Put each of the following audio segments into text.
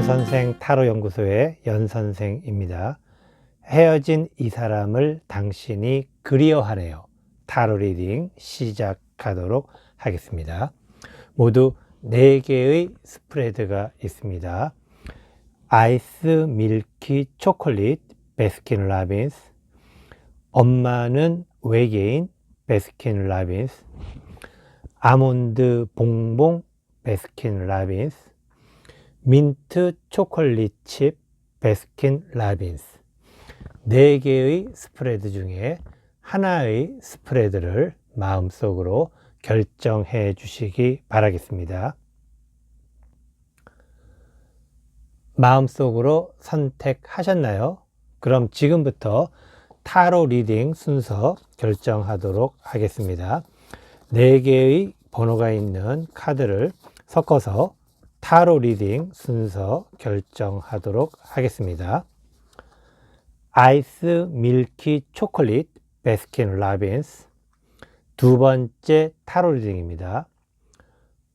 연선생 타로연구소의 연선생입니다. 헤어진 이 사람을 당신이 그리워하네요. 타로 리딩 시작하도록 하겠습니다. 모두 4개의 스프레드가 있습니다. 아이스 밀키 초콜릿 베스킨 라빈스, 엄마는 외계인 베스킨 라빈스, 아몬드 봉봉 베스킨 라빈스, 민트 초콜릿 칩 베스킨 라빈스. 4개의 스프레드 중에 하나의 스프레드를 마음속으로 결정해 주시기 바라겠습니다. 마음속으로 선택하셨나요? 그럼 지금부터 타로 리딩 순서 결정하도록 하겠습니다. 4개의 번호가 있는 카드를 섞어서 타로 리딩 순서 결정하도록 하겠습니다. 아이스 밀키 초콜릿 베스킨 라빈스, 두 번째 타로 리딩입니다.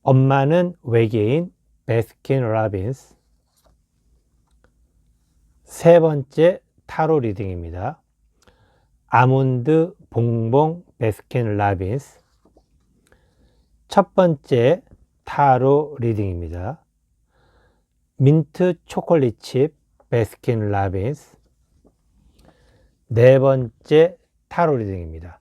엄마는 외계인 베스킨 라빈스, 세 번째 타로 리딩입니다. 아몬드 봉봉 베스킨 라빈스, 첫 번째 타로 리딩입니다. 민트 초콜릿 칩 베스킨 라빈스, 네 번째 타로 리딩입니다.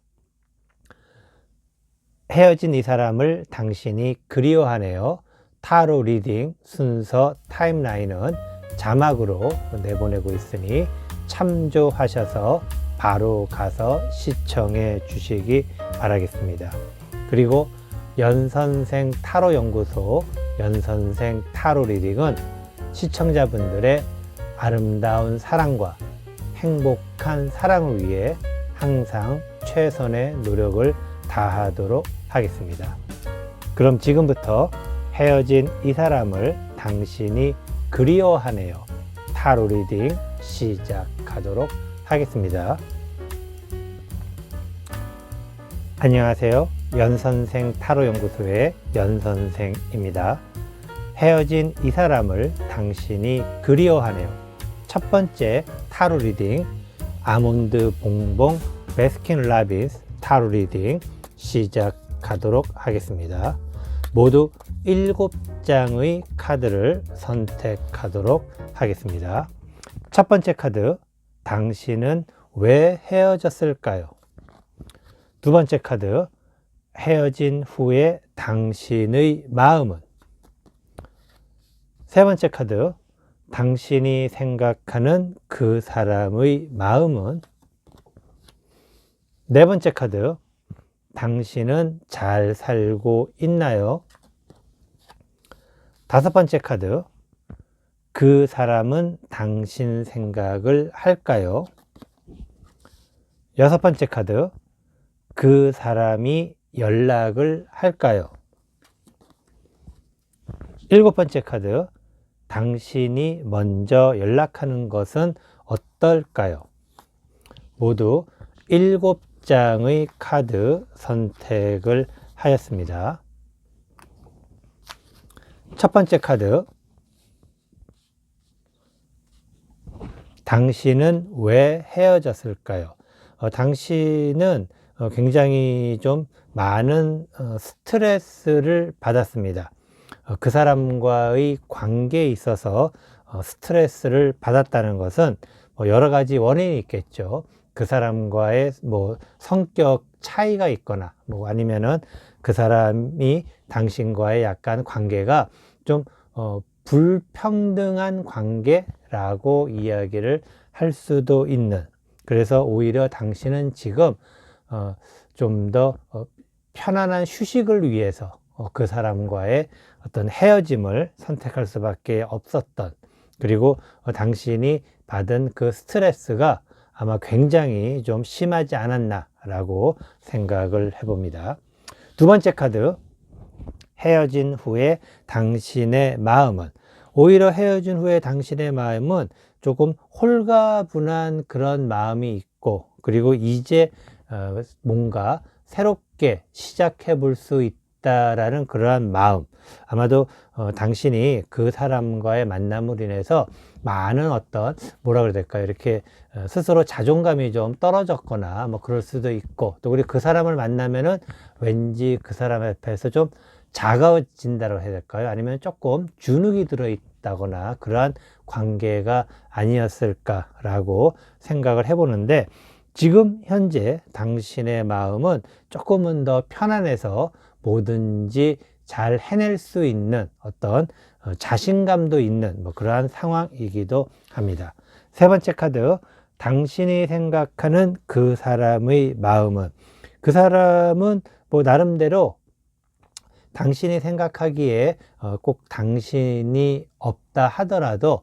헤어진 이 사람을 당신이 그리워하네요. 타로 리딩 순서 타임라인은 자막으로 내보내고 있으니 참조하셔서 바로 가서 시청해 주시기 바라겠습니다. 그리고 연선생 타로 연구소 연선생 타로 리딩은 시청자분들의 아름다운 사랑과 행복한 사랑을 위해 항상 최선의 노력을 다하도록 하겠습니다. 그럼 지금부터 헤어진 이 사람을 당신이 그리워하네요. 타로 리딩 시작하도록 하겠습니다. 안녕하세요. 연선생 타로 연구소의 연선생입니다. 헤어진 이 사람을 당신이 그리워하네요. 첫 번째 타로 리딩 아몬드 봉봉 베스킨 라빈스 타로 리딩 시작하도록 하겠습니다. 모두 7장의 카드를 선택하도록 하겠습니다. 첫 번째 카드, 당신은 왜 헤어졌을까요? 두 번째 카드, 헤어진 후에 당신의 마음은? 세 번째 카드, 당신이 생각하는 그 사람의 마음은? 네 번째 카드, 당신은 잘 살고 있나요? 다섯 번째 카드, 그 사람은 당신 생각을 할까요? 여섯 번째 카드, 그 사람이 연락을 할까요? 일곱 번째 카드, 당신이 먼저 연락하는 것은 어떨까요? 모두 7장의 카드 선택을 하였습니다. 첫 번째 카드, 당신은 왜 헤어졌을까요? 당신은 굉장히 좀 많은 스트레스를 받았습니다. 그 사람과의 관계에 있어서 스트레스를 받았다는 것은 여러 가지 원인이 있겠죠. 그 사람과의 성격 차이가 있거나 아니면은 그 사람이 당신과의 약간 관계가 좀 불평등한 관계라고 이야기를 할 수도 있는, 그래서 오히려 당신은 지금 좀 더 편안한 휴식을 위해서 그 사람과의 어떤 헤어짐을 선택할 수밖에 없었던, 그리고 당신이 받은 그 스트레스가 아마 굉장히 좀 심하지 않았나 라고 생각을 해봅니다. 두 번째 카드, 헤어진 후에 당신의 마음은? 오히려 헤어진 후에 당신의 마음은 조금 홀가분한 그런 마음이 있고, 그리고 이제 뭔가 새롭게 시작해 볼 수 싶다라는 그러한 마음, 아마도 당신이 그 사람과의 만남으로 인해서 많은 어떤 뭐라 그래야 될까요? 이렇게 스스로 자존감이 좀 떨어졌거나 뭐 그럴 수도 있고, 또 우리 그 사람을 만나면은 왠지 그 사람 앞에서 좀 작아진다고 해야 될까요? 아니면 조금 주눅이 들어 있다거나 그러한 관계가 아니었을까라고 생각을 해보는데, 지금 현재 당신의 마음은 조금은 더 편안해서 뭐든지 잘 해낼 수 있는 어떤 자신감도 있는 뭐 그러한 상황이기도 합니다. 세 번째 카드, 당신이 생각하는 그 사람의 마음은, 그 사람은 뭐 나름대로 당신이 생각하기에 꼭 당신이 없다 하더라도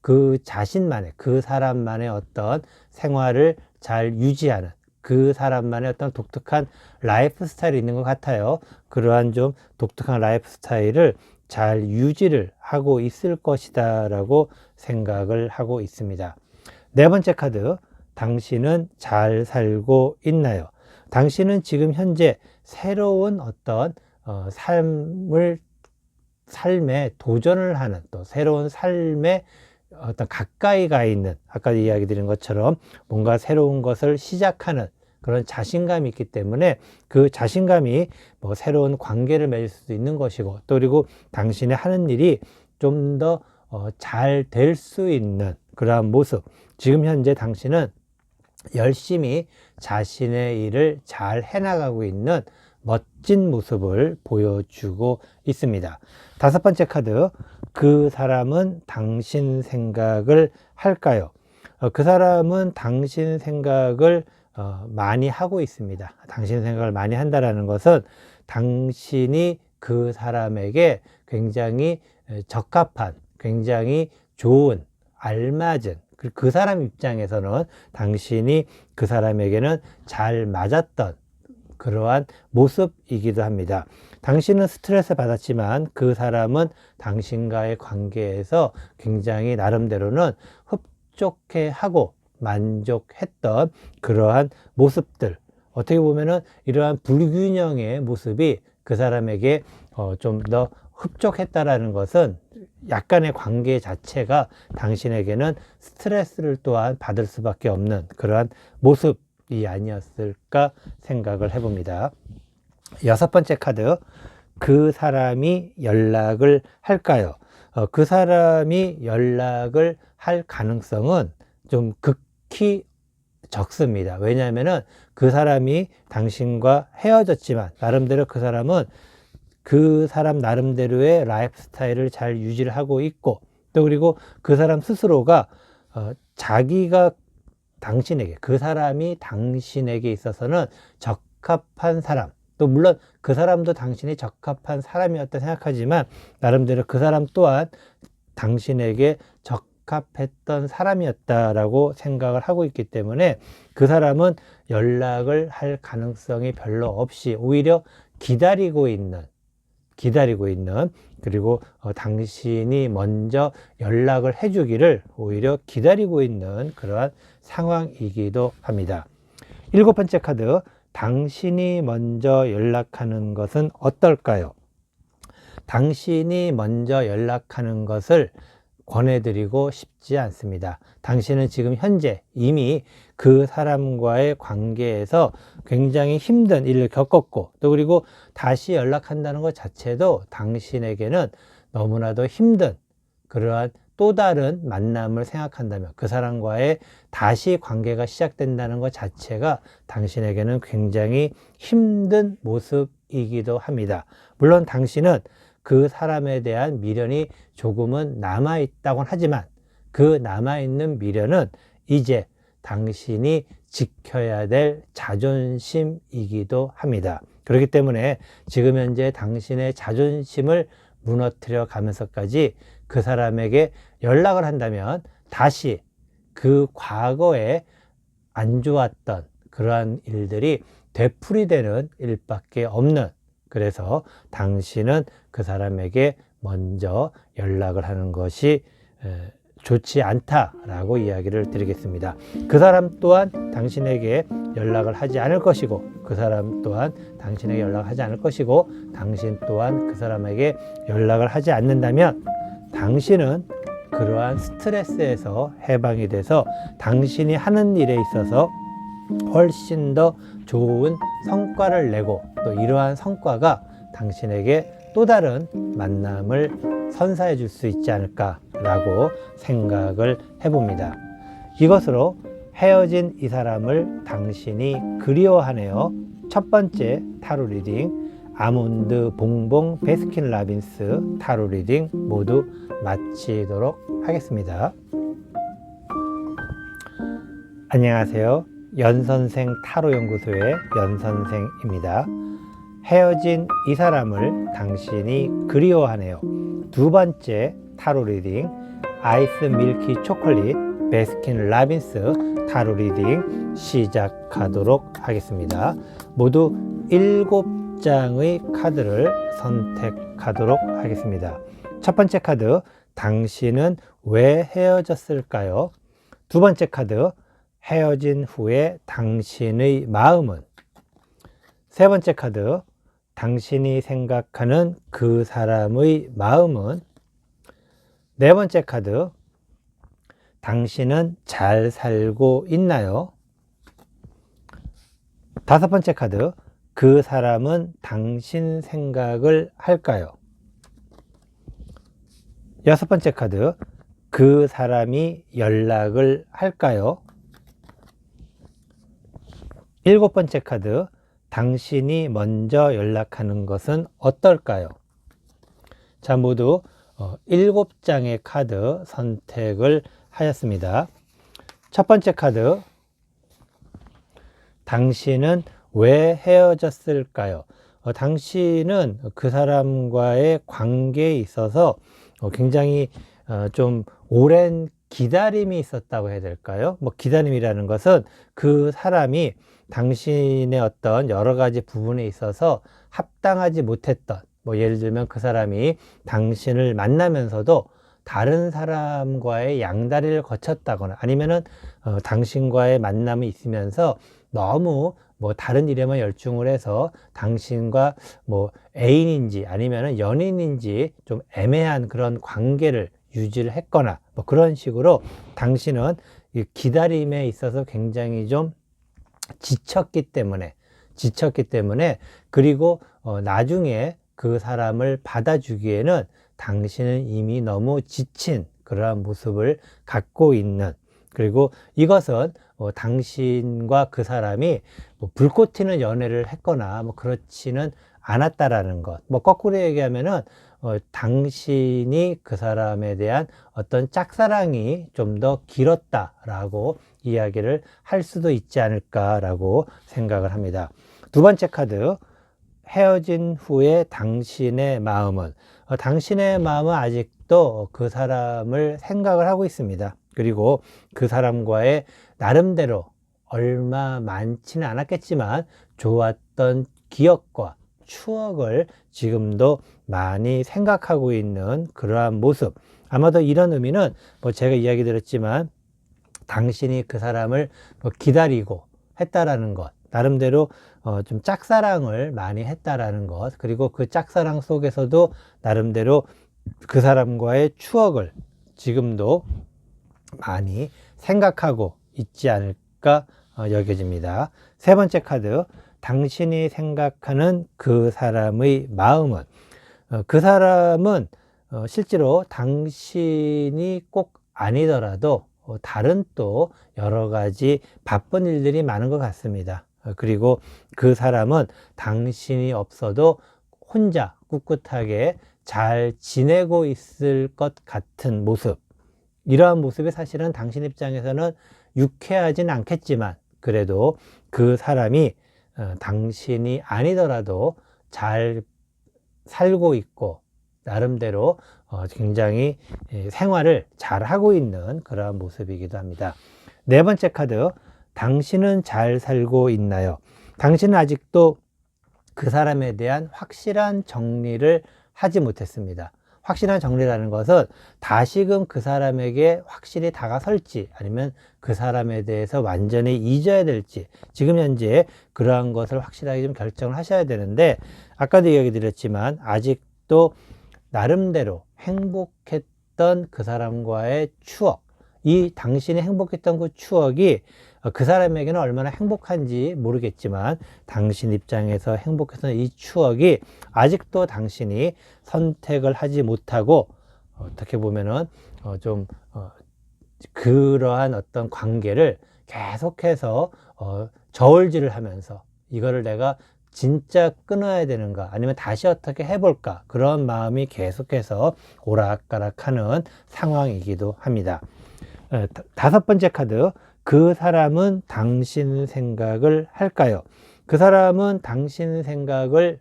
그 자신만의, 그 사람만의 어떤 생활을 잘 유지하는, 그 사람만의 어떤 독특한 라이프 스타일이 있는 것 같아요. 그러한 좀 독특한 라이프 스타일을 잘 유지를 하고 있을 것이다 라고 생각을 하고 있습니다. 네 번째 카드, 당신은 잘 살고 있나요? 당신은 지금 현재 새로운 어떤 삶에 도전을 하는, 또 새로운 삶에 어떤 가까이 가 있는, 아까 이야기 드린 것처럼 뭔가 새로운 것을 시작하는 그런 자신감이 있기 때문에, 그 자신감이 뭐 새로운 관계를 맺을 수도 있는 것이고, 또 그리고 당신의 하는 일이 좀 더 잘 될 수 있는 그러한 모습, 지금 현재 당신은 열심히 자신의 일을 잘 해나가고 있는 멋진 모습을 보여주고 있습니다. 다섯 번째 카드, 그 사람은 당신 생각을 할까요? 그 사람은 당신 생각을 많이 하고 있습니다. 당신 생각을 많이 한다는 것은 당신이 그 사람에게 굉장히 적합한, 굉장히 좋은, 알맞은, 그 사람 입장에서는 당신이 그 사람에게는 잘 맞았던 그러한 모습이기도 합니다. 당신은 스트레스 받았지만 그 사람은 당신과의 관계에서 굉장히 나름대로는 흡족해하고 만족했던 그러한 모습들, 어떻게 보면은 이러한 불균형의 모습이 그 사람에게 좀 더 흡족했다라는 것은 약간의 관계 자체가 당신에게는 스트레스를 또한 받을 수밖에 없는 그러한 모습이 아니었을까 생각을 해봅니다. 여섯 번째 카드, 그 사람이 연락을 할까요? 그 사람이 연락을 할 가능성은 좀 극히 적습니다. 왜냐하면은 그 사람이 당신과 헤어졌지만 나름대로 그 사람은 그 사람 나름대로의 라이프 스타일을 잘 유지를 하고 있고, 또 그리고 그 사람 스스로가 자기가 당신에게, 그 사람이 당신에게 있어서는 적합한 사람, 또 물론 그 사람도 당신이 적합한 사람이었다 생각하지만 나름대로 그 사람 또한 당신에게 적합했던 사람이었다라고 생각을 하고 있기 때문에 그 사람은 연락을 할 가능성이 별로 없이 오히려 기다리고 있는, 그리고 당신이 먼저 연락을 해주기를 오히려 기다리고 있는 그러한 상황이기도 합니다. 일곱 번째 카드, 당신이 먼저 연락하는 것은 어떨까요? 당신이 먼저 연락하는 것을 권해드리고 싶지 않습니다. 당신은 지금 현재 이미 그 사람과의 관계에서 굉장히 힘든 일을 겪었고, 또 그리고 다시 연락한다는 것 자체도 당신에게는 너무나도 힘든 그러한 또 다른 만남을 생각한다면, 그 사람과의 다시 관계가 시작된다는 것 자체가 당신에게는 굉장히 힘든 모습이기도 합니다. 물론 당신은 그 사람에 대한 미련이 조금은 남아있다곤 하지만 그 남아있는 미련은 이제 당신이 지켜야 될 자존심이기도 합니다. 그렇기 때문에 지금 현재 당신의 자존심을 무너뜨려 가면서까지 그 사람에게 연락을 한다면 다시 그 과거에 안 좋았던 그러한 일들이 되풀이되는 일밖에 없는, 그래서 당신은 그 사람에게 먼저 연락을 하는 것이 좋지 않다라고 이야기를 드리겠습니다. 그 사람 또한 당신에게 연락을 하지 않을 것이고, 그 사람 또한 당신에게 연락을 하지 않을 것이고, 당신 또한 그 사람에게 연락을 하지 않는다면 당신은 그러한 스트레스에서 해방이 돼서 당신이 하는 일에 있어서 훨씬 더 좋은 성과를 내고, 또 이러한 성과가 당신에게 또 다른 만남을 선사해 줄 수 있지 않을까라고 생각을 해봅니다. 이것으로 헤어진 이 사람을 당신이 그리워하네요. 첫 번째 타로 리딩, 아몬드 봉봉 베스킨 라빈스 타로 리딩 모두 마치도록 하겠습니다. 안녕하세요. 연선생 타로연구소의 연선생입니다. 헤어진 이 사람을 당신이 그리워하네요. 두 번째 타로 리딩, 아이스 밀키 초콜릿 베스킨 라빈스 타로 리딩 시작하도록 하겠습니다. 모두 7장의 카드를 선택하도록 하겠습니다. 첫 번째 카드, 당신은 왜 헤어졌을까요? 두 번째 카드, 헤어진 후에 당신의 마음은? 세 번째 카드, 당신이 생각하는 그 사람의 마음은? 네 번째 카드, 당신은 잘 살고 있나요? 다섯 번째 카드, 그 사람은 당신 생각을 할까요? 여섯 번째 카드, 그 사람이 연락을 할까요? 일곱 번째 카드, 당신이 먼저 연락하는 것은 어떨까요? 자, 모두 7장의 카드 선택을 하였습니다. 첫 번째 카드, 당신은 왜 헤어졌을까요? 당신은 그 사람과의 관계에 있어서 굉장히 좀 오랜 기다림이 있었다고 해야 될까요? 기다림이라는 것은 그 사람이 당신의 어떤 여러 가지 부분에 있어서 합당하지 못했던, 예를 들면 그 사람이 당신을 만나면서도 다른 사람과의 양다리를 거쳤다거나, 아니면은 당신과의 만남이 있으면서 너무 다른 일에만 열중을 해서 당신과 애인인지 아니면은 연인인지 좀 애매한 그런 관계를 유지를 했거나 그런 식으로 당신은 이 기다림에 있어서 굉장히 좀 지쳤기 때문에, 그리고 나중에 그 사람을 받아주기에는 당신은 이미 너무 지친 그러한 모습을 갖고 있는, 그리고 이것은 당신과 그 사람이 불꽃 튀는 연애를 했거나 그렇지는 않았다라는 것. 거꾸로 얘기하면은 당신이 그 사람에 대한 어떤 짝사랑이 좀 더 길었다라고 이야기를 할 수도 있지 않을까라고 생각을 합니다. 두 번째 카드, 헤어진 후에 당신의 마음은? 당신의 마음은 아직도 그 사람을 생각을 하고 있습니다. 그리고 그 사람과의 나름대로 얼마 많지는 않았겠지만 좋았던 기억과 추억을 지금도 많이 생각하고 있는 그러한 모습. 아마도 이런 의미는 제가 이야기 드렸지만 당신이 그 사람을 기다리고 했다라는 것, 나름대로 좀 짝사랑을 많이 했다라는 것, 그리고 그 짝사랑 속에서도 나름대로 그 사람과의 추억을 지금도 많이 생각하고 있지 않을까 여겨집니다. 세 번째 카드, 당신이 생각하는 그 사람의 마음은? 그 사람은 실제로 당신이 꼭 아니더라도 다른 또 여러 가지 바쁜 일들이 많은 것 같습니다. 그리고 그 사람은 당신이 없어도 혼자 꿋꿋하게 잘 지내고 있을 것 같은 모습, 이러한 모습이 사실은 당신 입장에서는 유쾌하진 않겠지만 그래도 그 사람이 당신이 아니더라도 잘 살고 있고 나름대로 굉장히 생활을 잘 하고 있는 그러한 모습이기도 합니다. 네 번째 카드, 당신은 잘 살고 있나요? 당신은 아직도 그 사람에 대한 확실한 정리를 하지 못했습니다. 확실한 정리라는 것은 다시금 그 사람에게 확실히 다가설지 아니면 그 사람에 대해서 완전히 잊어야 될지 지금 현재 그러한 것을 확실하게 좀 결정을 하셔야 되는데, 아까도 이야기 드렸지만 아직도 나름대로 행복했던 그 사람과의 추억, 이 당신이 행복했던 그 추억이 그 사람에게는 얼마나 행복한지 모르겠지만 당신 입장에서 행복했던 이 추억이 아직도 당신이 선택을 하지 못하고 어떻게 보면은 그러한 어떤 관계를 계속해서 저울질을 하면서 이거를 내가 진짜 끊어야 되는가 아니면 다시 어떻게 해볼까, 그런 마음이 계속해서 오락가락하는 상황이기도 합니다. 다섯 번째 카드, 그 사람은 당신 생각을 할까요? 그 사람은 당신 생각을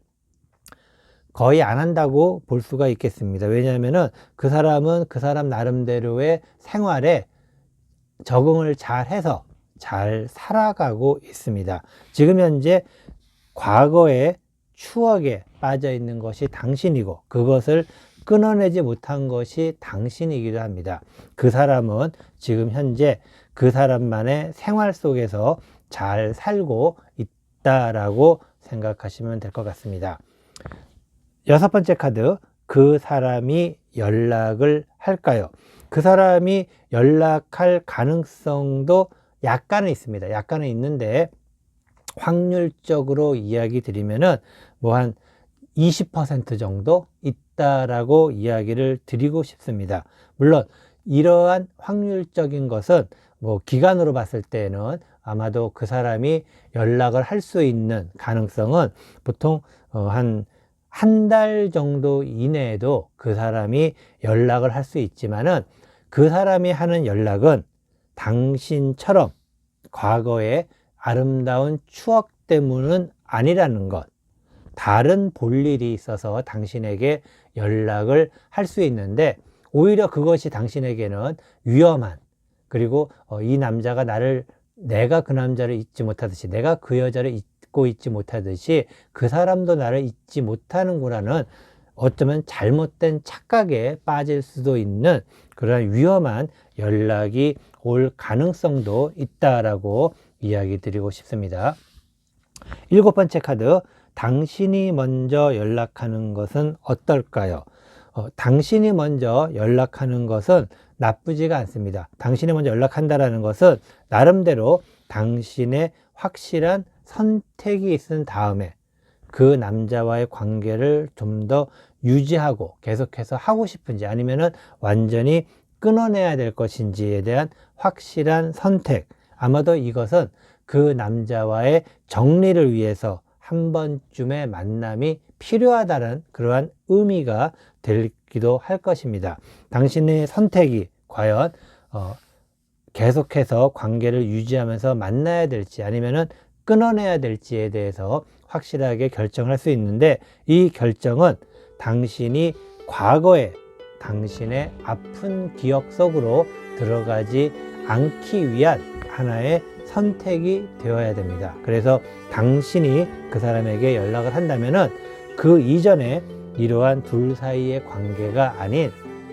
거의 안 한다고 볼 수가 있겠습니다. 왜냐하면은 그 사람은 그 사람 나름대로의 생활에 적응을 잘 해서 잘 살아가고 있습니다. 지금 현재 과거의 추억에 빠져 있는 것이 당신이고 그것을 끊어내지 못한 것이 당신이기도 합니다. 그 사람은 지금 현재 그 사람만의 생활 속에서 잘 살고 있다라고 생각하시면 될 것 같습니다. 여섯 번째 카드, 그 사람이 연락을 할까요? 그 사람이 연락할 가능성도 약간은 있습니다. 약간은 있는데 확률적으로 이야기 드리면은 뭐 한 20% 정도 있다라고 이야기를 드리고 싶습니다. 물론 이러한 확률적인 것은 뭐 기간으로 봤을 때는 아마도 그 사람이 연락을 할 수 있는 가능성은 보통 한 달 정도 이내에도 그 사람이 연락을 할 수 있지만은 그 사람이 하는 연락은 당신처럼 과거의 아름다운 추억 때문은 아니라는 것, 다른 볼일이 있어서 당신에게 연락을 할 수 있는데 오히려 그것이 당신에게는 위험한, 그리고 이 남자가 내가 그 남자를 잊지 못하듯이 내가 그 여자를 잊고 있지 못하듯이 그 사람도 나를 잊지 못하는구나는 어쩌면 잘못된 착각에 빠질 수도 있는 그런 위험한 연락이 올 가능성도 있다라고 이야기 드리고 싶습니다. 일곱 번째 카드, 당신이 먼저 연락하는 것은 어떨까요? 당신이 먼저 연락하는 것은 나쁘지가 않습니다. 당신이 먼저 연락한다라는 것은 나름대로 당신의 확실한 선택이 있은 다음에 그 남자와의 관계를 좀 더 유지하고 계속해서 하고 싶은지 아니면은 완전히 끊어내야 될 것인지에 대한 확실한 선택, 아마도 이것은 그 남자와의 정리를 위해서 한 번쯤의 만남이 필요하다는 그러한 의미가 되기도 할 것입니다. 당신의 선택이 과연 계속해서 관계를 유지하면서 만나야 될지 아니면은 끊어내야 될지에 대해서 확실하게 결정할 수 있는데, 이 결정은 당신이 과거에 당신의 아픈 기억 속으로 들어가지 않기 위한 하나의 선택이 되어야 됩니다. 그래서 당신이 그 사람에게 연락을 한다면은 그 이전에 이러한 둘 사이의 관계가 아닌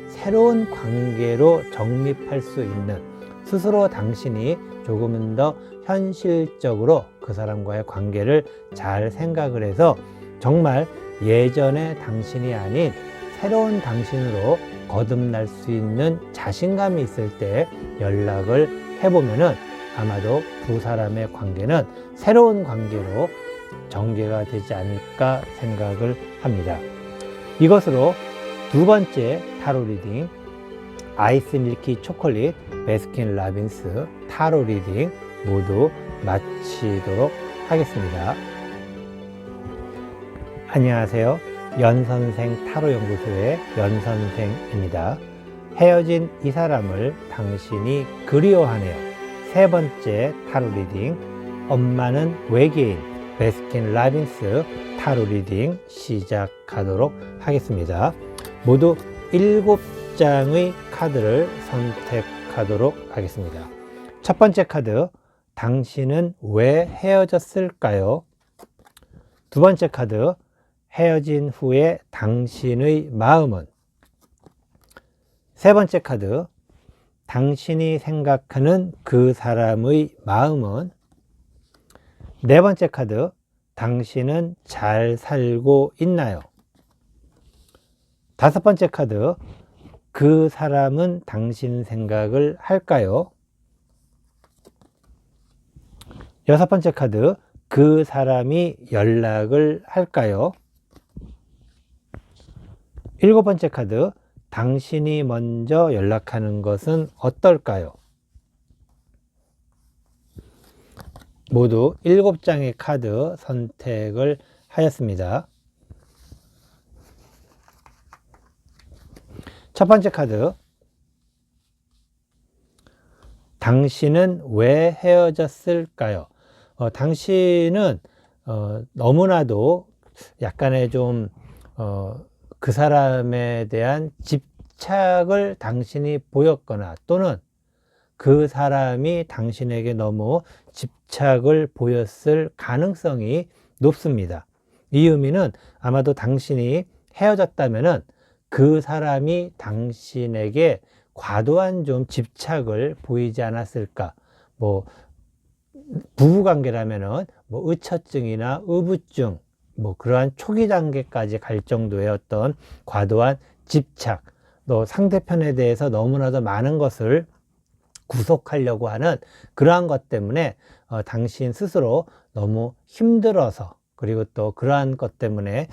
새로운 관계로 정립할 수 있는, 스스로 당신이 조금은 더 현실적으로 그 사람과의 관계를 잘 생각을 해서 정말 예전의 당신이 아닌 새로운 당신으로 거듭날 수 있는 자신감이 있을 때 연락을 해보면은 아마도 두 사람의 관계는 새로운 관계로 전개가 되지 않을까 생각을 합니다. 이것으로 두 번째 타로 리딩, 아이스 밀키 초콜릿 베스킨 라빈스 타로 리딩 모두 마치도록 하겠습니다. 안녕하세요. 연선생 타로연구소의 연선생입니다. 헤어진 이 사람을 당신이 그리워하네요. 세 번째 타로 리딩, 엄마는 외계인 베스킨 라빈스 타로 리딩 시작하도록 하겠습니다. 모두 7장의 카드를 선택하도록 하겠습니다. 첫 번째 카드, 당신은 왜 헤어졌을까요? 두 번째 카드, 헤어진 후에 당신의 마음은? 세 번째 카드, 당신이 생각하는 그 사람의 마음은. 네 번째 카드, 당신은 잘 살고 있나요? 다섯 번째 카드, 그 사람은 당신 생각을 할까요? 여섯 번째 카드, 그 사람이 연락을 할까요? 일곱 번째 카드, 당신이 먼저 연락하는 것은 어떨까요? 모두 7장의 카드 선택을 하였습니다. 첫 번째 카드, 당신은 왜 헤어졌을까요? 당신은 너무나도 약간의 좀 그 사람에 대한 집착을 당신이 보였거나 또는 그 사람이 당신에게 너무 집착을 보였을 가능성이 높습니다. 이 의미는 아마도 당신이 헤어졌다면은 그 사람이 당신에게 과도한 좀 집착을 보이지 않았을까. 뭐 부부관계라면은 뭐 의처증이나 의부증, 뭐 그러한 초기 단계까지 갈 정도의 어떤 과도한 집착, 또 상대편에 대해서 너무나도 많은 것을 구속하려고 하는 그러한 것 때문에 당신 스스로 너무 힘들어서, 그리고 또 그러한 것 때문에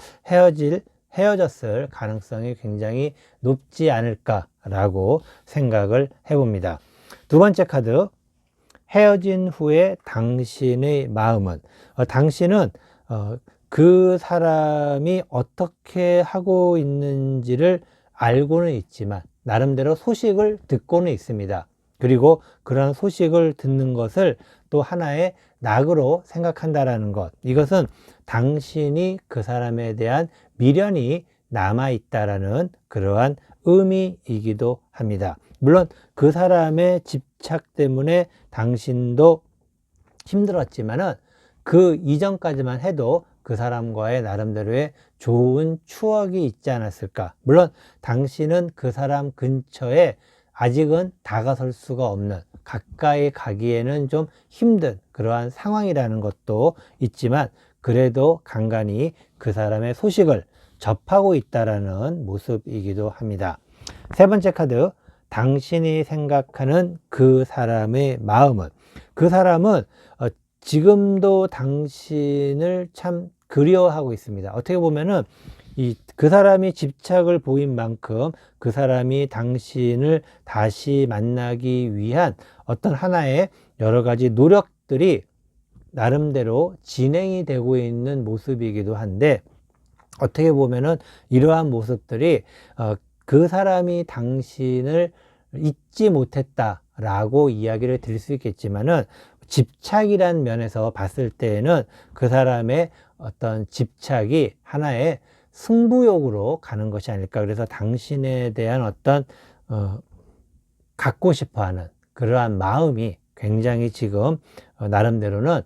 헤어졌을 가능성이 굉장히 높지 않을까라고 생각을 해봅니다. 두 번째 카드, 헤어진 후에 당신의 마음은. 당신은 그 사람이 어떻게 하고 있는지를 알고는 있지만 나름대로 소식을 듣고는 있습니다. 그리고 그런 소식을 듣는 것을 또 하나의 낙으로 생각한다라는 것, 이것은 당신이 그 사람에 대한 미련이 남아있다라는 그러한 의미이기도 합니다. 물론 그 사람의 집착 때문에 당신도 힘들었지만은 그 이전까지만 해도 그 사람과의 나름대로의 좋은 추억이 있지 않았을까. 물론 당신은 그 사람 근처에 아직은 다가설 수가 없는, 가까이 가기에는 좀 힘든 그러한 상황이라는 것도 있지만 그래도 간간히 그 사람의 소식을 접하고 있다라는 모습이기도 합니다. 세 번째 카드, 당신이 생각하는 그 사람의 마음은. 그 사람은 지금도 당신을 참 그리워하고 있습니다. 어떻게 보면은 그 사람이 집착을 보인 만큼 그 사람이 당신을 다시 만나기 위한 어떤 하나의 여러 가지 노력들이 나름대로 진행이 되고 있는 모습이기도 한데, 어떻게 보면은 이러한 모습들이 그 사람이 당신을 잊지 못했다라고 이야기를 드릴 수 있겠지만은, 집착이란 면에서 봤을 때에는 그 사람의 어떤 집착이 하나의 승부욕으로 가는 것이 아닐까. 그래서 당신에 대한 어떤 갖고 싶어하는 그러한 마음이 굉장히 지금 나름대로는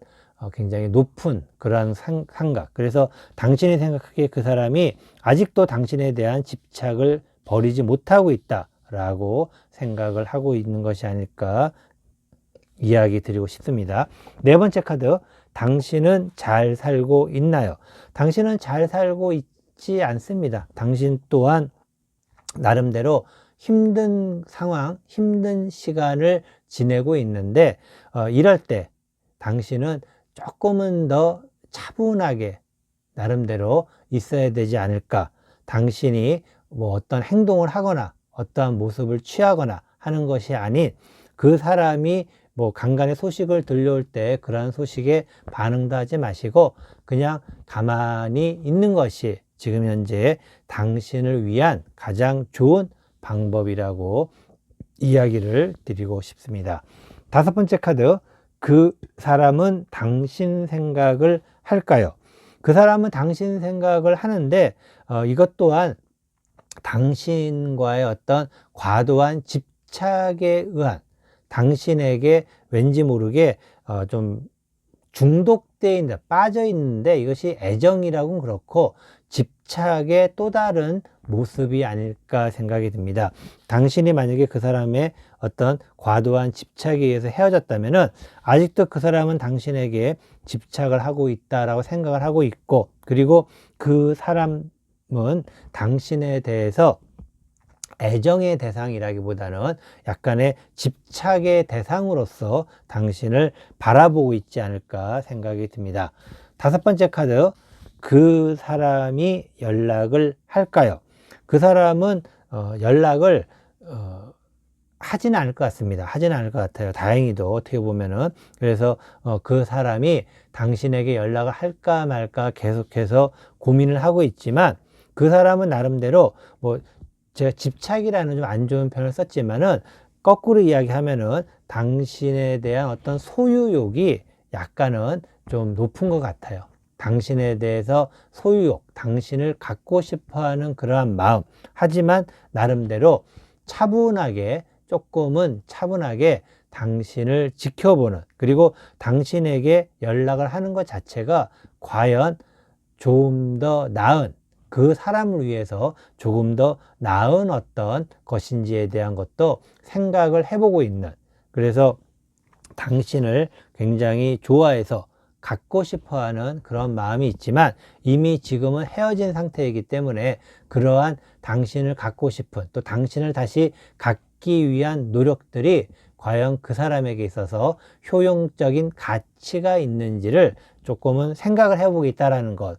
굉장히 높은 그러한 생각. 그래서 당신이 생각하기에 그 사람이 아직도 당신에 대한 집착을 버리지 못하고 있다라고 생각을 하고 있는 것이 아닐까 이야기 드리고 싶습니다. 네 번째 카드, 당신은 잘 살고 있나요? 당신은 잘 살고 있지 않습니다. 당신 또한 나름대로 힘든 상황, 힘든 시간을 지내고 있는데 이럴 때 당신은 조금은 더 차분하게 나름대로 있어야 되지 않을까. 당신이 뭐 어떤 행동을 하거나 어떠한 모습을 취하거나 하는 것이 아닌, 그 사람이 뭐 간간히 소식을 들려올 때 그러한 소식에 반응도 하지 마시고 그냥 가만히 있는 것이 지금 현재 당신을 위한 가장 좋은 방법이라고 이야기를 드리고 싶습니다. 다섯 번째 카드, 그 사람은 당신 생각을 할까요? 그 사람은 당신 생각을 하는데 이것 또한 당신과의 어떤 과도한 집착에 의한, 당신에게 왠지 모르게 좀 중독되어 있는, 빠져 있는데 이것이 애정이라고는 그렇고 집착의 또 다른 모습이 아닐까 생각이 듭니다. 당신이 만약에 그 사람의 어떤 과도한 집착에 의해서 헤어졌다면은 아직도 그 사람은 당신에게 집착을 하고 있다라고 생각을 하고 있고, 그리고 그 사람은 당신에 대해서 애정의 대상이라기보다는 약간의 집착의 대상으로서 당신을 바라보고 있지 않을까 생각이 듭니다. 다섯 번째 카드, 그 사람이 연락을 할까요? 그 사람은 연락을 하지는 않을 것 같습니다. 하지는 않을 것 같아요. 다행히도 어떻게 보면은. 그래서 그 사람이 당신에게 연락을 할까 말까 계속해서 고민을 하고 있지만, 그 사람은 나름대로 제가 집착이라는 좀 안 좋은 표현을 썼지만은 거꾸로 이야기하면은 당신에 대한 어떤 소유욕이 약간은 좀 높은 것 같아요. 당신에 대해서 소유욕, 당신을 갖고 싶어 하는 그러한 마음. 하지만 나름대로 조금은 차분하게 당신을 지켜보는, 그리고 당신에게 연락을 하는 것 자체가 과연 좀 더 나은, 그 사람을 위해서 조금 더 나은 어떤 것인지에 대한 것도 생각을 해보고 있는, 그래서 당신을 굉장히 좋아해서 갖고 싶어 하는 그런 마음이 있지만 이미 지금은 헤어진 상태이기 때문에 그러한 당신을 갖고 싶은, 또 당신을 다시 갖기 위한 노력들이 과연 그 사람에게 있어서 효용적인 가치가 있는지를 조금은 생각을 해보겠다라는 것.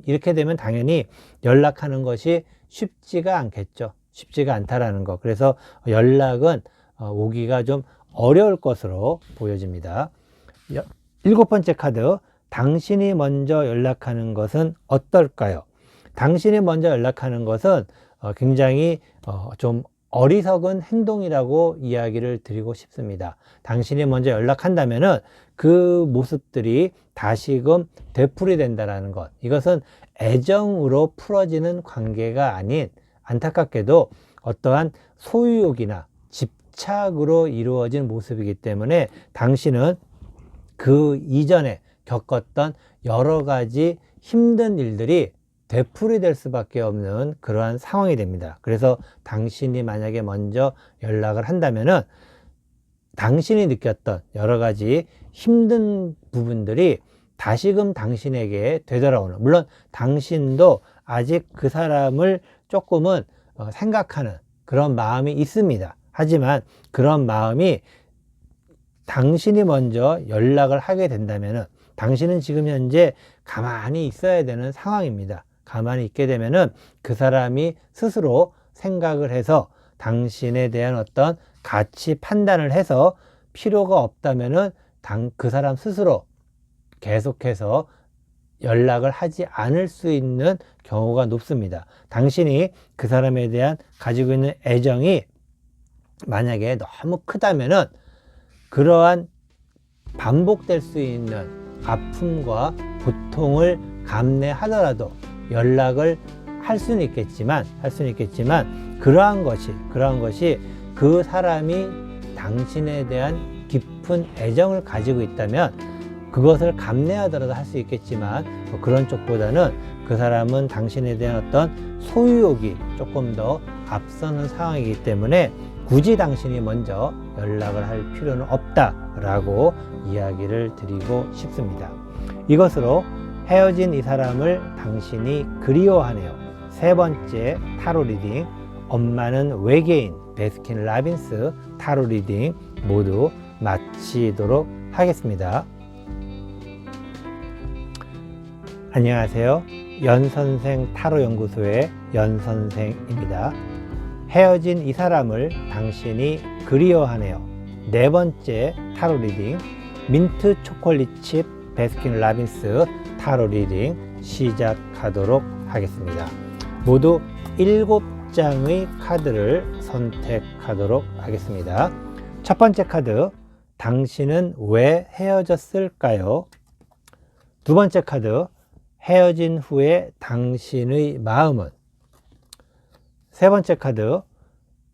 이렇게 되면 당연히 연락하는 것이 쉽지가 않겠죠. 쉽지가 않다라는 것. 그래서 연락은 오기가 좀 어려울 것으로 보여집니다. 일곱 번째 카드, 당신이 먼저 연락하는 것은 어떨까요? 당신이 먼저 연락하는 것은 굉장히 좀 어리석은 행동이라고 이야기를 드리고 싶습니다. 당신이 먼저 연락한다면은 그 모습들이 다시금 되풀이된다는 것. 이것은 애정으로 풀어지는 관계가 아닌, 안타깝게도 어떠한 소유욕이나 집착으로 이루어진 모습이기 때문에 당신은 그 이전에 겪었던 여러 가지 힘든 일들이 되풀이될 수밖에 없는 그러한 상황이 됩니다. 그래서 당신이 만약에 먼저 연락을 한다면은 당신이 느꼈던 여러 가지 힘든 부분들이 다시금 당신에게 되돌아오는, 물론 당신도 아직 그 사람을 조금은 생각하는 그런 마음이 있습니다. 하지만 그런 마음이 당신이 먼저 연락을 하게 된다면은 당신은 지금 현재 가만히 있어야 되는 상황입니다. 가만히 있게 되면은 그 사람이 스스로 생각을 해서 당신에 대한 어떤 가치 판단을 해서 필요가 없다면은 그 사람 스스로 계속해서 연락을 하지 않을 수 있는 경우가 높습니다. 당신이 그 사람에 대한 가지고 있는 애정이 만약에 너무 크다면은 그러한 반복될 수 있는 아픔과 고통을 감내하더라도 연락을 할 수는 있겠지만 그러한 것이 그 사람이 당신에 대한 깊은 애정을 가지고 있다면 그것을 감내하더라도 할 수 있겠지만 그런 쪽보다는 그 사람은 당신에 대한 어떤 소유욕이 조금 더 앞서는 상황이기 때문에 굳이 당신이 먼저 연락을 할 필요는 없다라고 이야기를 드리고 싶습니다. 이것으로 헤어진 이 사람을 당신이 그리워하네요. 세 번째 타로 리딩, 엄마는 외계인 베스킨 라빈스 타로 리딩 모두 마치도록 하겠습니다. 안녕하세요. 연선생 타로 연구소의 연선생입니다. 헤어진 이 사람을 당신이 그리워하네요. 네 번째 타로 리딩, 민트 초콜릿 칩 베스킨 라빈스 타로 리딩 시작하도록 하겠습니다. 모두 7장의 카드를 선택하도록 하겠습니다. 첫 번째 카드, 당신은 왜 헤어졌을까요? 두 번째 카드, 헤어진 후에 당신의 마음은? 세 번째 카드,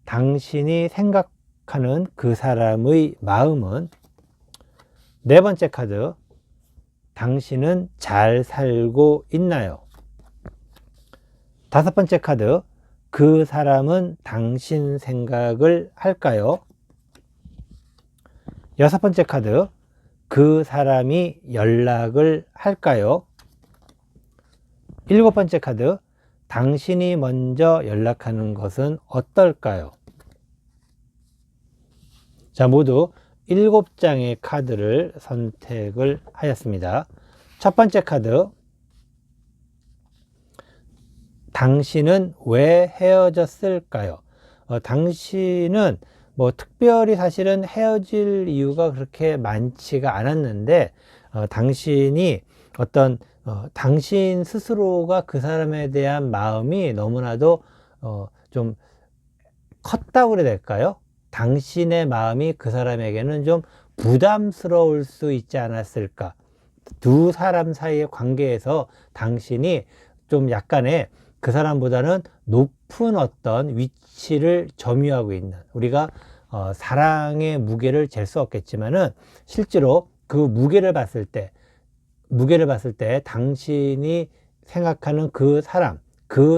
당신이 생각하는 그 사람의 마음은? 네 번째 카드, 당신은 잘 살고 있나요? 다섯 번째 카드, 그 사람은 당신 생각을 할까요? 여섯 번째 카드, 그 사람이 연락을 할까요? 일곱 번째 카드, 당신이 먼저 연락하는 것은 어떨까요? 자, 모두 7장의 카드를 선택을 하였습니다. 첫 번째 카드, 당신은 왜 헤어졌을까요? 당신은 뭐 특별히 사실은 헤어질 이유가 그렇게 많지가 않았는데, 당신이 어떤 당신 스스로가 그 사람에 대한 마음이 너무나도 좀 컸다고 그래야 될까요? 당신의 마음이 그 사람에게는 좀 부담스러울 수 있지 않았을까? 두 사람 사이의 관계에서 당신이 좀 약간의 그 사람보다는 높은 어떤 위치를 점유하고 있는, 우리가 사랑의 무게를 잴 수 없겠지만은 실제로 그 무게를 봤을 때 당신이 생각하는 그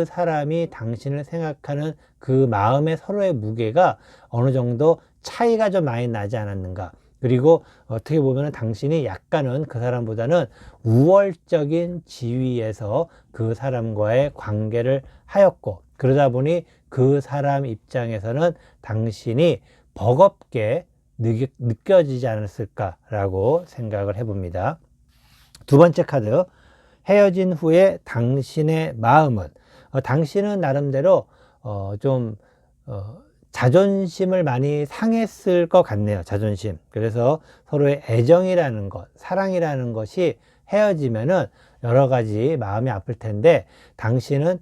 사람이 당신을 생각하는 그 마음의 서로의 무게가 어느 정도 차이가 좀 많이 나지 않았는가. 그리고 어떻게 보면 당신이 약간은 그 사람보다는 우월적인 지위에서 그 사람과의 관계를 하였고, 그러다 보니 그 사람 입장에서는 당신이 버겁게 느껴지지 않았을까라고 생각을 해봅니다. 두 번째 카드, 헤어진 후에 당신의 마음은, 당신은 나름대로 자존심을 많이 상했을 것 같네요. 자존심. 그래서 서로의 애정이라는 것, 사랑이라는 것이 헤어지면은 여러 가지 마음이 아플 텐데, 당신은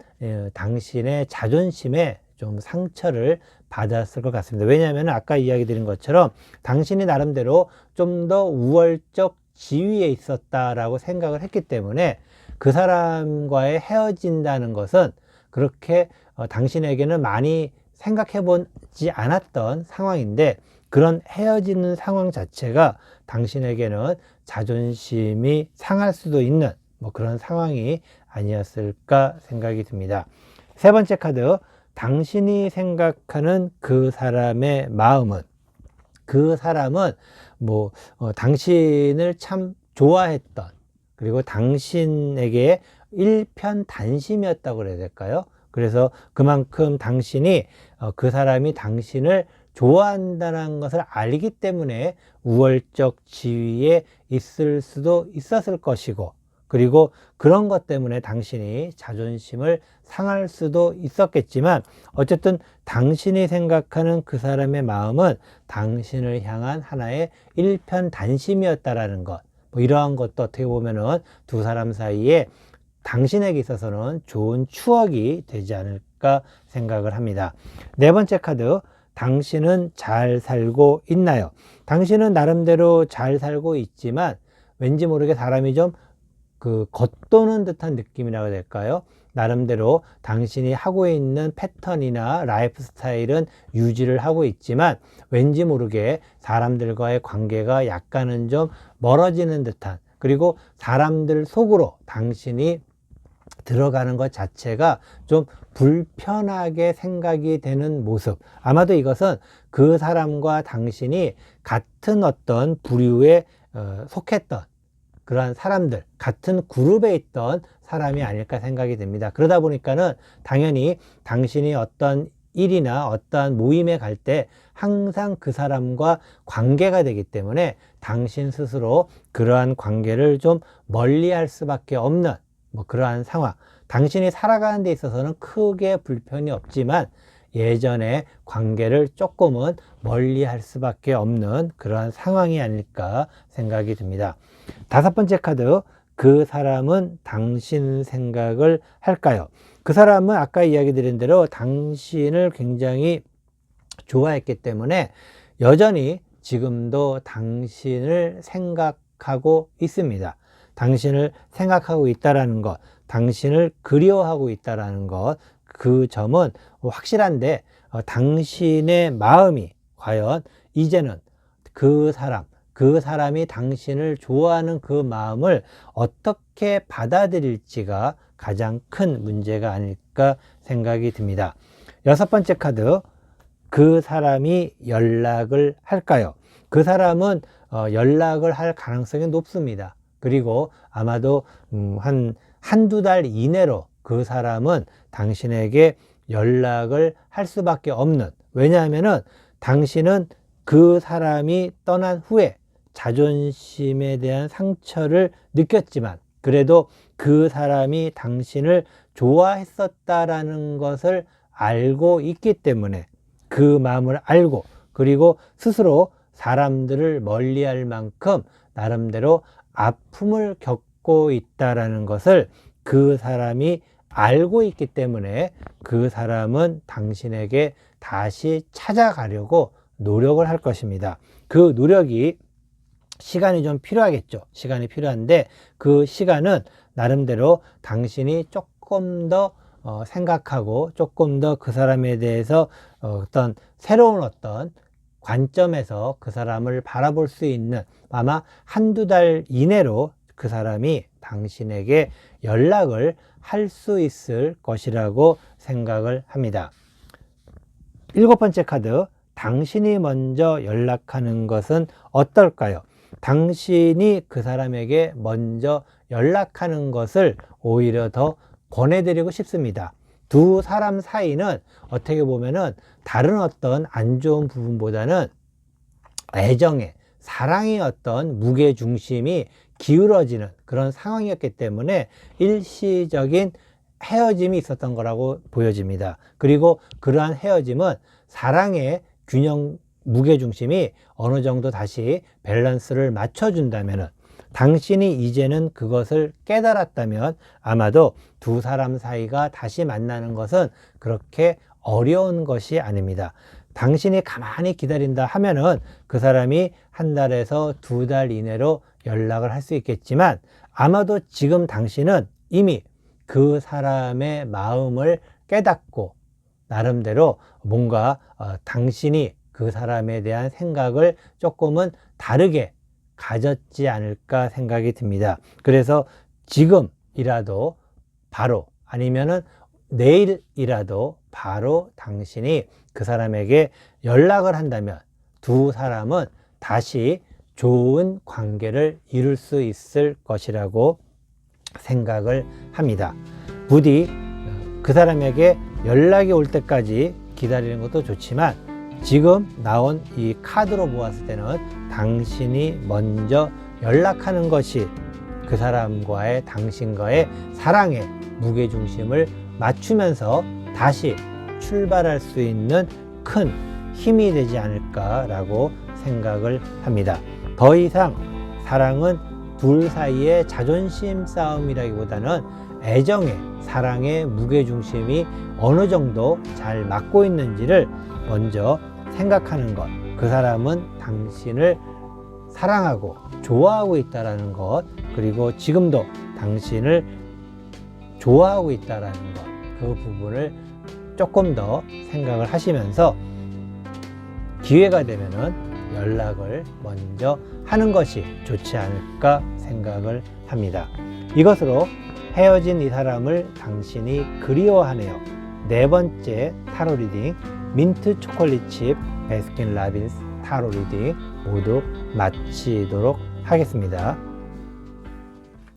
당신의 자존심에 좀 상처를 받았을 것 같습니다. 왜냐하면 아까 이야기 드린 것처럼 당신이 나름대로 좀 더 우월적 지위에 있었다라고 생각을 했기 때문에 그 사람과의 헤어진다는 것은 그렇게 당신에게는 많이 생각해 보지 않았던 상황인데, 그런 헤어지는 상황 자체가 당신에게는 자존심이 상할 수도 있는 그런 상황이 아니었을까 생각이 듭니다. 세 번째 카드, 당신이 생각하는 그 사람의 마음은, 그 사람은 당신을 참 좋아했던, 그리고 당신에게 일편단심이었다고 그래야 될까요? 그래서 그만큼 당신이 그 사람이 당신을 좋아한다는 것을 알기 때문에 우월적 지위에 있을 수도 있었을 것이고, 그리고 그런 것 때문에 당신이 자존심을 상할 수도 있었겠지만, 어쨌든 당신이 생각하는 그 사람의 마음은 당신을 향한 하나의 일편단심이었다라는 것, 이러한 것도 어떻게 보면은 두 사람 사이에 당신에게 있어서는 좋은 추억이 되지 않을까 생각을 합니다. 네 번째 카드, 당신은 잘 살고 있나요? 당신은 나름대로 잘 살고 있지만 왠지 모르게 사람이 좀 겉도는 듯한 느낌이라고 해야 될까요? 나름대로 당신이 하고 있는 패턴이나 라이프 스타일은 유지를 하고 있지만 왠지 모르게 사람들과의 관계가 약간은 좀 멀어지는 듯한, 그리고 사람들 속으로 당신이 들어가는 것 자체가 좀 불편하게 생각이 되는 모습. 아마도 이것은 그 사람과 당신이 같은 어떤 부류에 속했던 그러한 사람들, 같은 그룹에 있던 사람이 아닐까 생각이 됩니다. 그러다 보니까는 당연히 당신이 어떤 일이나 어떠한 모임에 갈 때 항상 그 사람과 관계가 되기 때문에 당신 스스로 그러한 관계를 좀 멀리 할 수밖에 없는 그러한 상황. 당신이 살아가는 데 있어서는 크게 불편이 없지만 예전에 관계를 조금은 멀리 할 수밖에 없는 그러한 상황이 아닐까 생각이 듭니다. 다섯 번째 카드, 그 사람은 당신 생각을 할까요? 그 사람은 아까 이야기 드린 대로 당신을 굉장히 좋아했기 때문에 여전히 지금도 당신을 생각하고 있습니다. 당신을 생각하고 있다라는 것, 당신을 그리워하고 있다라는 것, 그 점은 확실한데 당신의 마음이 과연 이제는 그 사람, 그 사람이 당신을 좋아하는 그 마음을 어떻게 받아들일지가 가장 큰 문제가 아닐까 생각이 듭니다. 6번째 카드, 그 사람이 연락을 할까요? 그 사람은 연락을 할 가능성이 높습니다. 그리고 아마도 한두 달 이내로 그 사람은 당신에게 연락을 할 수밖에 없는, 왜냐하면은 당신은 그 사람이 떠난 후에 자존심에 대한 상처를 느꼈지만 그래도 그 사람이 당신을 좋아했었다라는 것을 알고 있기 때문에, 그 마음을 알고, 그리고 스스로 사람들을 멀리할 만큼 나름대로 아픔을 겪고 있다라는 것을 그 사람이 알고 있기 때문에 그 사람은 당신에게 다시 찾아가려고 노력을 할 것입니다. 그 노력이 시간이 좀 필요하겠죠. 시간이 필요한데 그 시간은 나름대로 당신이 조금 더 생각하고 조금 더 그 사람에 대해서 어떤 새로운 어떤 관점에서 그 사람을 바라볼 수 있는, 아마 한두 달 이내로 그 사람이 당신에게 연락을 할 수 있을 것이라고 생각을 합니다. 7번째 카드, 당신이 먼저 연락하는 것은 어떨까요? 당신이 그 사람에게 먼저 연락하는 것을 오히려 더 권해드리고 싶습니다. 두 사람 사이는 어떻게 보면은 다른 어떤 안 좋은 부분보다는 애정의, 사랑의 어떤 무게중심이 기울어지는 그런 상황이었기 때문에 일시적인 헤어짐이 있었던 거라고 보여집니다. 그리고 그러한 헤어짐은 사랑의 균형, 무게중심이 어느 정도 다시 밸런스를 맞춰준다면은, 당신이 이제는 그것을 깨달았다면 아마도 두 사람 사이가 다시 만나는 것은 그렇게 어려운 것이 아닙니다. 당신이 가만히 기다린다 하면은 그 사람이 한 달에서 두 달 이내로 연락을 할 수 있겠지만, 아마도 지금 당신은 이미 그 사람의 마음을 깨닫고 나름대로 뭔가 당신이 그 사람에 대한 생각을 조금은 다르게 가졌지 않을까 생각이 듭니다. 그래서 지금이라도 바로, 아니면은 내일이라도 바로 당신이 그 사람에게 연락을 한다면 두 사람은 다시 좋은 관계를 이룰 수 있을 것이라고 생각을 합니다. 부디 그 사람에게 연락이 올 때까지 기다리는 것도 좋지만, 지금 나온 이 카드로 보았을 때는 당신이 먼저 연락하는 것이 그 사람과의, 당신과의 사랑의 무게중심을 맞추면서 다시 출발할 수 있는 큰 힘이 되지 않을까라고 생각을 합니다. 더 이상 사랑은 둘 사이의 자존심 싸움이라기보다는 애정의, 사랑의 무게중심이 어느 정도 잘 맞고 있는지를 먼저 생각하는 것, 그 사람은 당신을 사랑하고 좋아하고 있다는 것, 그리고 지금도 당신을 좋아하고 있다는 것, 그 부분을 조금 더 생각을 하시면서 기회가 되면은 연락을 먼저 하는 것이 좋지 않을까 생각을 합니다. 이것으로 헤어진 이 사람을 당신이 그리워하네요. 4번째 타로 리딩, 민트 초콜릿 칩 베스킨 라빈스 타로 리딩 모두 마치도록 하겠습니다.